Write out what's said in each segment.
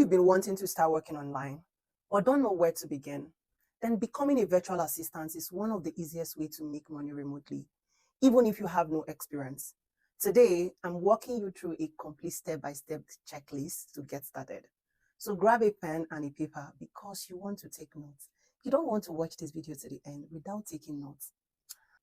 you've been wanting to start working online or don't know where to begin, then becoming a virtual assistant is one of the easiest ways to make money remotely, even if you have no experience. Today, I'm walking you through a complete step-by-step checklist to get started. So grab a pen and a paper because you want to take notes. You don't want to watch this video to the end without taking notes.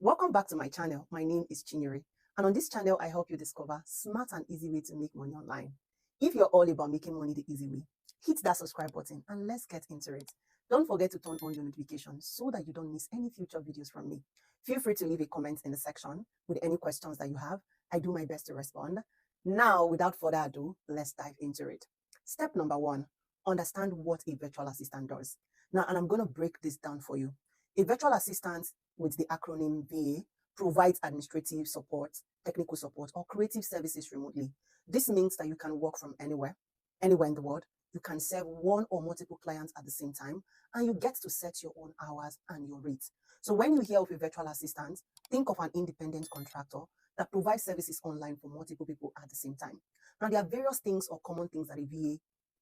Welcome back to my channel. My name is Chinyere, and on this channel, I help you discover smart and easy way to make money online. If you're all about making money the easy way, hit that subscribe button and let's get into it. Don't forget to turn on your notifications so that you don't miss any future videos from me. Feel free to leave a comment in the section with any questions that you have. I do my best to respond. Now, without further ado, let's dive into it. Step number 1, understand what a virtual assistant does. Now, and I'm going to break this down for you. A virtual assistant, with the acronym VA, provides administrative support, technical support, or creative services remotely. This means that you can work from anywhere in the world. You can serve one or multiple clients at the same time, and you get to set your own hours and your rates. So when you hear of a virtual assistant, think of an independent contractor that provides services online for multiple people at the same time. Now, there are various things or common things that a VA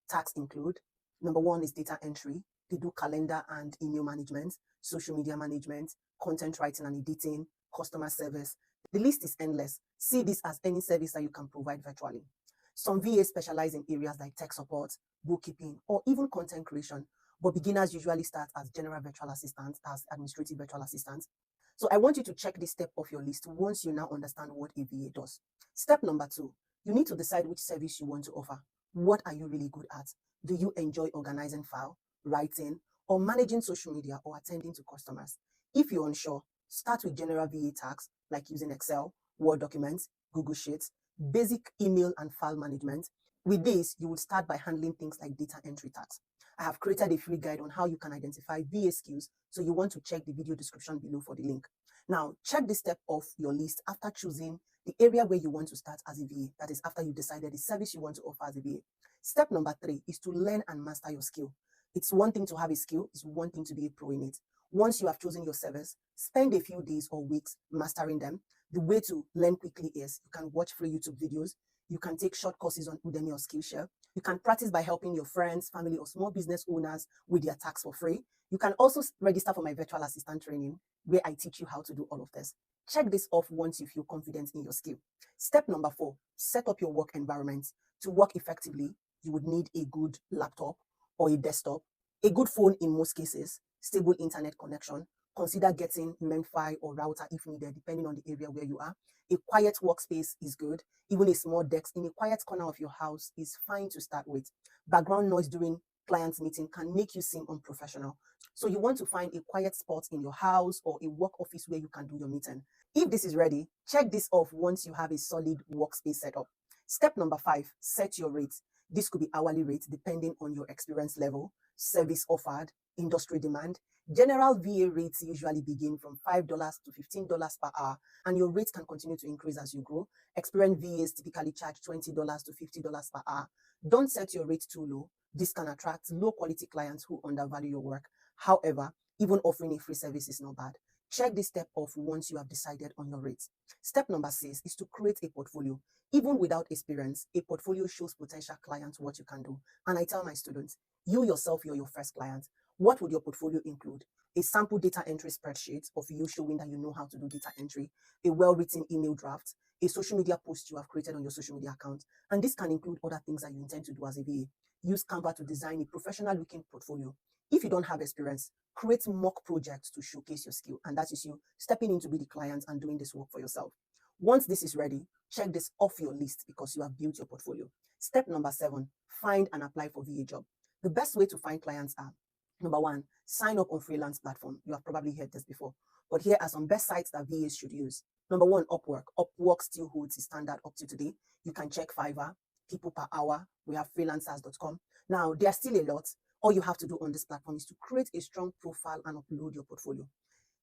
tasks include. Number 1 is data entry. They do calendar and email management, social media management, content writing and editing, customer service. The list is endless. See this as any service that you can provide virtually. Some VAs specialize in areas like tech support, bookkeeping, or even content creation, but beginners usually start as general virtual assistants, as administrative virtual assistants. So I want you to check this step off your list once you now understand what a VA does. Step number 2, you need to decide which service you want to offer. What are you really good at? Do you enjoy organizing file, writing, or managing social media or attending to customers? If you're unsure, start with general VA tasks like using Excel, Word documents, Google Sheets, basic email and file management. With this, you will start by handling things like data entry tasks. I have created a free guide on how you can identify VA skills, so you want to check the video description below for the link. Now, check this step off your list after choosing the area where you want to start as a VA. That is after you decided the service you want to offer as a VA. Step number 3 is to learn and master your skill. It's one thing to have a skill, it's one thing to be a pro in it. Once you have chosen your service, spend a few days or weeks mastering them. The way to learn quickly is you can watch free YouTube videos, you can take short courses on Udemy or Skillshare, you can practice by helping your friends, family, or small business owners with their tasks for free. You can also register for my virtual assistant training where I teach you how to do all of this. Check this off once you feel confident in your skill. Step number 4, set up your work environment. To work effectively, you would need a good laptop or a desktop, a good phone in most cases, stable internet connection. Consider getting MemFi or router if needed, depending on the area where you are. A quiet workspace is good. Even a small desk in a quiet corner of your house is fine to start with. Background noise during client meeting can make you seem unprofessional. So you want to find a quiet spot in your house or a work office where you can do your meeting. If this is ready, check this off once you have a solid workspace setup. Step number 5, set your rates. This could be hourly rates depending on your experience level, service offered, industry demand. General VA rates usually begin from $5 to $15 per hour, and your rates can continue to increase as you grow. Experienced VAs typically charge $20 to $50 per hour. Don't set your rate too low. This can attract low quality clients who undervalue your work. However, even offering a free service is not bad. Check this step off once you have decided on your rates. Step number 6 is to create a portfolio. Even without experience, a portfolio shows potential clients what you can do. And I tell my students, you yourself, you're your first client. What would your portfolio include? A sample data entry spreadsheet of you showing that you know how to do data entry, a well-written email draft, a social media post you have created on your social media account. And this can include other things that you intend to do as a VA. Use Canva to design a professional-looking portfolio. If you don't have experience, create mock projects to showcase your skill. And that is you stepping in to be the client and doing this work for yourself. Once this is ready, check this off your list because you have built your portfolio. Step number 7, find and apply for VA job. The best way to find clients are, number 1, sign up on freelance platform. You have probably heard this before, but here are some best sites that VAs should use. Number 1, Upwork. Upwork still holds the standard up to today. You can check Fiverr, people per hour. We have freelancers.com. Now, there are still a lot. All you have to do on this platform is to create a strong profile and upload your portfolio.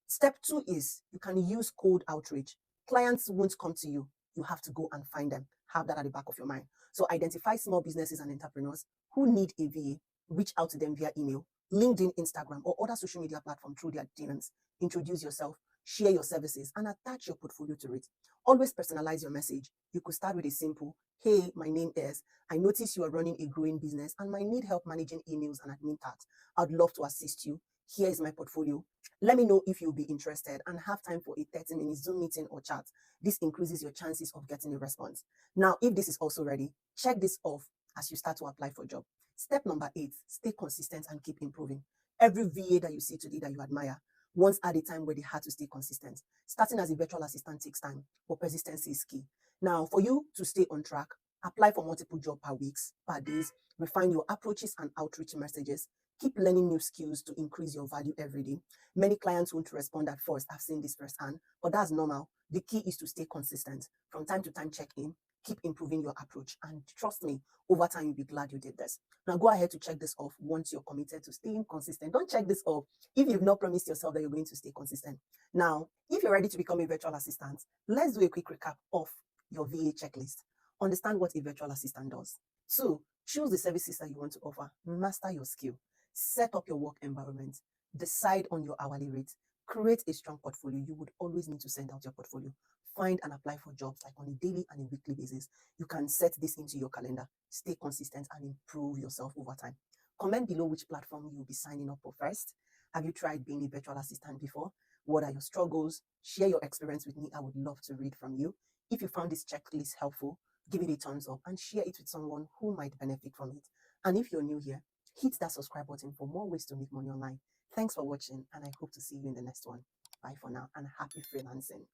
Step 2 is you can use cold outreach. Clients won't come to you. You have to go and find them. Have that at the back of your mind. So identify small businesses and entrepreneurs who need a VA. Reach out to them via email, LinkedIn, Instagram, or other social media platform through their DMs. Introduce yourself, share your services, and attach your portfolio to it. Always personalize your message. You could start with a simple, hey, my name is, I notice you are running a growing business and might need help managing emails and admin tasks. I'd love to assist you. Here is my portfolio. Let me know if you'll be interested and have time for a 30-minute Zoom meeting or chat. This increases your chances of getting a response. Now, if this is also ready, check this off as you start to apply for a job. Step number 8, stay consistent and keep improving. Every VA that you see today that you admire once had a time where they had to stay consistent. Starting as a virtual assistant takes time, but persistency is key. Now, for you to stay on track, apply for multiple jobs per weeks, per days, refine your approaches and outreach messages, keep learning new skills to increase your value every day. Many clients won't respond at first. I've seen this firsthand, but that's normal. The key is to stay consistent. From time to time, check in, keep improving your approach, and trust me, over time, you'll be glad you did this. Now, go ahead to check this off once you're committed to staying consistent. Don't check this off if you've not promised yourself that you're going to stay consistent. Now, if you're ready to become a virtual assistant, let's do a quick recap of your VA checklist. Understand what a virtual assistant does. 2, choose the services that you want to offer. Master your skill. Set up your work environment. Decide on your hourly rate. Create a strong portfolio. You would always need to send out your portfolio. Find and apply for jobs like on a daily and a weekly basis. You can set this into your calendar. Stay consistent and improve yourself over time. Comment below which platform you'll be signing up for first. Have you tried being a virtual assistant before? What are your struggles? Share your experience with me. I would love to read from you. If you found this checklist helpful, give it a thumbs up and share it with someone who might benefit from it. And if you're new here, hit that subscribe button for more ways to make money online. Thanks for watching, and I hope to see you in the next one. Bye for now, and happy freelancing.